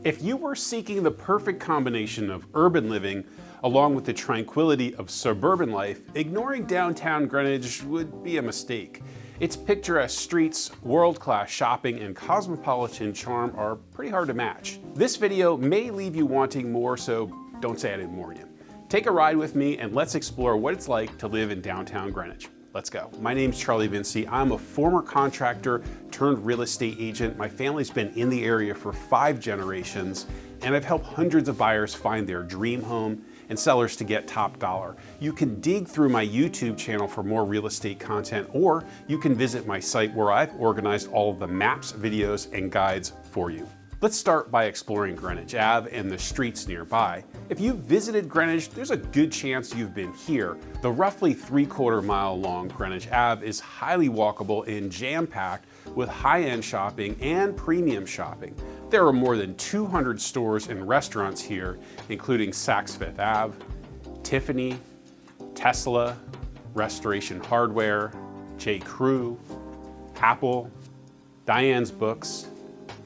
If you were seeking the perfect combination of urban living along with the tranquility of suburban life, ignoring downtown Greenwich would be a mistake. Its picturesque streets, world-class shopping, and cosmopolitan charm are pretty hard to match. This video may leave you wanting more, so don't say I didn't warn you. Take a ride with me and let's explore what it's like to live in downtown Greenwich. Let's go. My name's Charlie Vinci. I'm a former contractor turned real estate agent. My family's been in the area for 5 generations, and I've helped hundreds of buyers find their dream home and sellers to get top dollar. You can dig through my YouTube channel for more real estate content, or you can visit my site where I've organized all of the maps, videos, and guides for you. Let's start by exploring Greenwich Ave and the streets nearby. If you've visited Greenwich, there's a good chance you've been here. The roughly 3/4 mile long Greenwich Ave is highly walkable and jam-packed with high-end shopping and premium shopping. There are more than 200 stores and restaurants here, including Saks Fifth Ave, Tiffany, Tesla, Restoration Hardware, J. Crew, Apple, Diane's Books,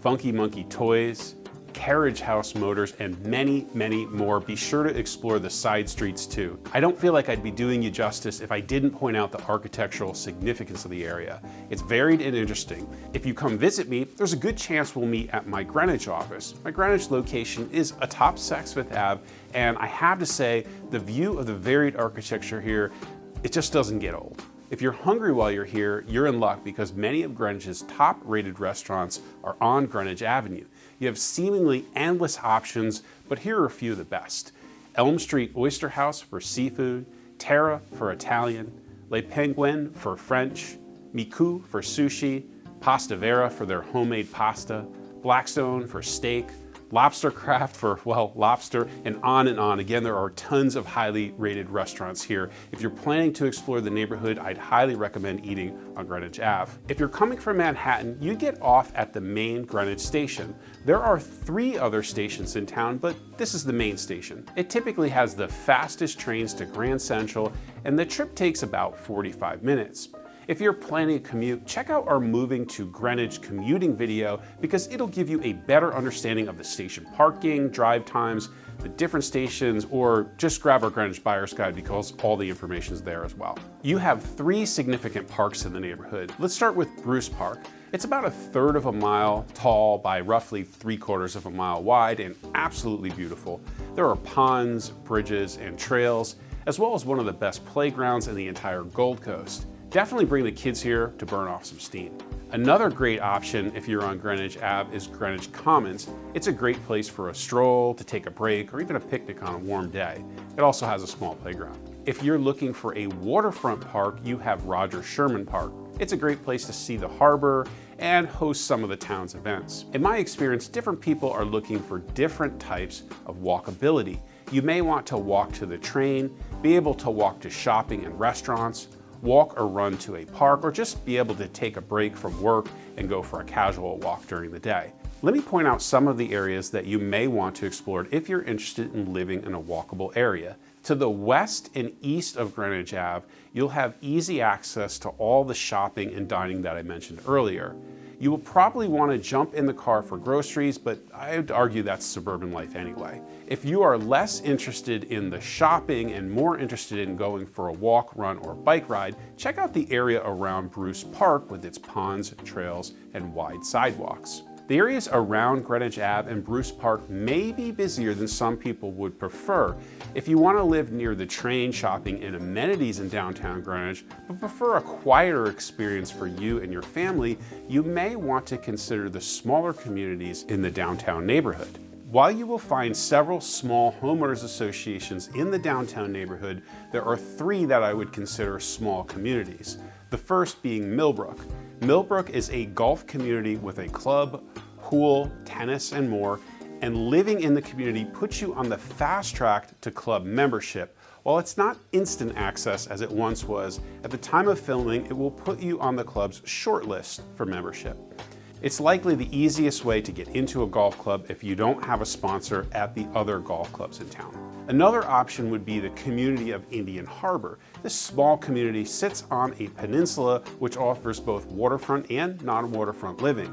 Funky Monkey Toys, Carriage House Motors, and many, many more. Be sure to explore the side streets too. I don't feel like I'd be doing you justice if I didn't point out the architectural significance of the area. It's varied and interesting. If you come visit me, there's a good chance we'll meet at my Greenwich office. My Greenwich location is atop Saks Fifth Ave, and I have to say, the view of the varied architecture here, it just doesn't get old. If you're hungry while you're here, you're in luck because many of Greenwich's top-rated restaurants are on Greenwich Avenue. You have seemingly endless options, but here are a few of the best. Elm Street Oyster House for seafood, Terra for Italian, Le Penguin for French, Miku for sushi, Pasta Vera for their homemade pasta, Blackstone for steak, Lobster Craft for, well, lobster, and on and on. Again, there are tons of highly rated restaurants here. If you're planning to explore the neighborhood, I'd highly recommend eating on Greenwich Ave. If you're coming from Manhattan, you get off at the main Greenwich station. There are 3 other stations in town, but this is the main station. It typically has the fastest trains to Grand Central, and the trip takes about 45 minutes. If you're planning a commute, check out our Moving to Greenwich commuting video because it'll give you a better understanding of the station parking, drive times, the different stations, or just grab our Greenwich Buyer's Guide because all the information is there as well. You have 3 significant parks in the neighborhood. Let's start with Bruce Park. It's about 1/3 of a mile tall by roughly 3/4 of a mile wide and absolutely beautiful. There are ponds, bridges, and trails, as well as one of the best playgrounds in the entire Gold Coast. Definitely bring the kids here to burn off some steam. Another great option if you're on Greenwich Ave is Greenwich Commons. It's a great place for a stroll, to take a break, or even a picnic on a warm day. It also has a small playground. If you're looking for a waterfront park, you have Roger Sherman Park. It's a great place to see the harbor and host some of the town's events. In my experience, different people are looking for different types of walkability. You may want to walk to the train, be able to walk to shopping and restaurants, walk or run to a park, or just be able to take a break from work and go for a casual walk during the day. Let me point out some of the areas that you may want to explore if you're interested in living in a walkable area. To the west and east of Greenwich Ave, you'll have easy access to all the shopping and dining that I mentioned earlier. You will probably want to jump in the car for groceries, but I would argue that's suburban life anyway. If you are less interested in the shopping and more interested in going for a walk, run, or bike ride, check out the area around Bruce Park with its ponds, trails, and wide sidewalks. The areas around Greenwich Ave and Bruce Park may be busier than some people would prefer. If you want to live near the train, shopping, and amenities in downtown Greenwich, but prefer a quieter experience for you and your family, you may want to consider the smaller communities in the downtown neighborhood. While you will find several small homeowners associations in the downtown neighborhood, there are 3 that I would consider small communities. The first being Millbrook. Millbrook is a golf community with a club, pool, tennis, and more, and living in the community puts you on the fast track to club membership. While it's not instant access as it once was, at the time of filming, it will put you on the club's short list for membership. It's likely the easiest way to get into a golf club if you don't have a sponsor at the other golf clubs in town. Another option would be the community of Indian Harbor. This small community sits on a peninsula which offers both waterfront and non-waterfront living.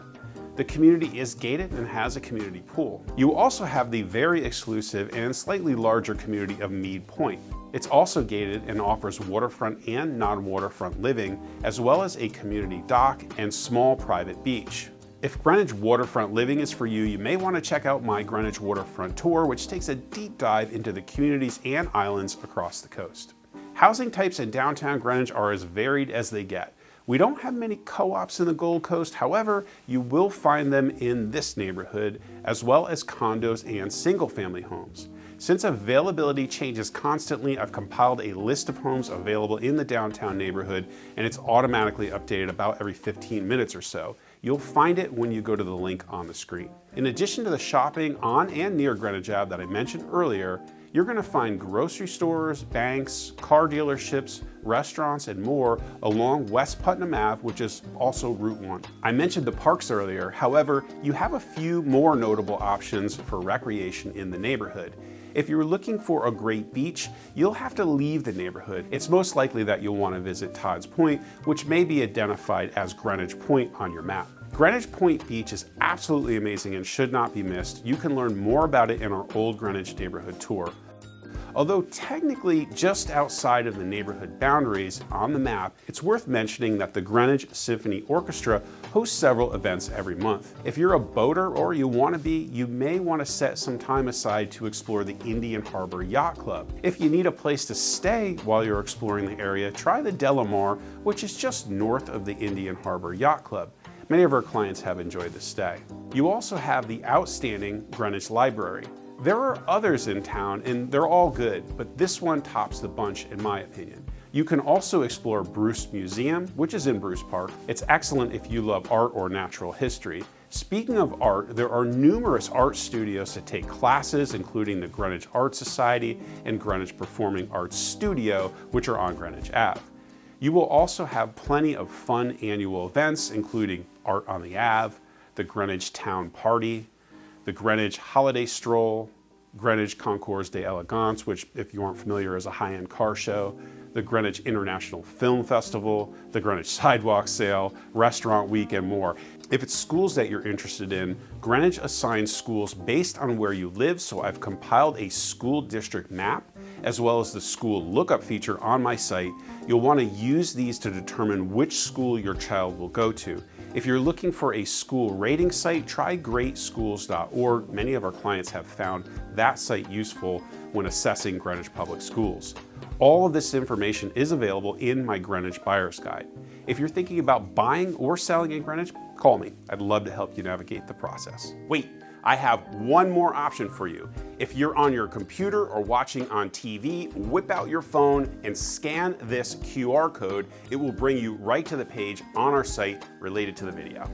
The community is gated and has a community pool. You also have the very exclusive and slightly larger community of Mead Point. It's also gated and offers waterfront and non-waterfront living, as well as a community dock and small private beach. If Greenwich waterfront living is for you, you may want to check out my Greenwich waterfront tour, which takes a deep dive into the communities and islands across the coast. Housing types in downtown Greenwich are as varied as they get. We don't have many co-ops in the Gold Coast, however, you will find them in this neighborhood, as well as condos and single-family homes. Since availability changes constantly, I've compiled a list of homes available in the downtown neighborhood, and it's automatically updated about every 15 minutes or so. You'll find it when you go to the link on the screen. In addition to the shopping on and near Greenwich Ave that I mentioned earlier, you're going to find grocery stores, banks, car dealerships, restaurants, and more along West Putnam Ave, which is also Route 1. I mentioned the parks earlier, however, you have a few more notable options for recreation in the neighborhood. If you're looking for a great beach, you'll have to leave the neighborhood. It's most likely that you'll want to visit Todd's Point, which may be identified as Greenwich Point on your map. Greenwich Point Beach is absolutely amazing and should not be missed. You can learn more about it in our Old Greenwich Neighborhood Tour. Although technically just outside of the neighborhood boundaries on the map, it's worth mentioning that the Greenwich Symphony Orchestra hosts several events every month. If you're a boater or you want to be, you may want to set some time aside to explore the Indian Harbor Yacht Club. If you need a place to stay while you're exploring the area, try the Delamar, which is just north of the Indian Harbor Yacht Club. Many of our clients have enjoyed the stay. You also have the outstanding Greenwich Library. There are others in town and they're all good, but this one tops the bunch in my opinion. You can also explore Bruce Museum, which is in Bruce Park. It's excellent if you love art or natural history. Speaking of art, there are numerous art studios to take classes, including the Greenwich Art Society and Greenwich Performing Arts Studio, which are on Greenwich Ave. You will also have plenty of fun annual events, including Art on the Ave, the Greenwich Town Party, the Greenwich Holiday Stroll, Greenwich Concours d'Elegance, which if you aren't familiar is a high-end car show, the Greenwich International Film Festival, the Greenwich Sidewalk Sale, Restaurant Week, and more. If it's schools that you're interested in, Greenwich assigns schools based on where you live, so I've compiled a school district map, as well as the school lookup feature on my site. You'll want to use these to determine which school your child will go to. If you're looking for a school rating site, try greatschools.org. Many of our clients have found that site useful when assessing Greenwich Public Schools. All of this information is available in my Greenwich Buyer's Guide. If you're thinking about buying or selling in Greenwich, call me. I'd love to help you navigate the process. Wait, I have one more option for you. If you're on your computer or watching on TV, whip out your phone and scan this QR code. It will bring you right to the page on our site related to the video.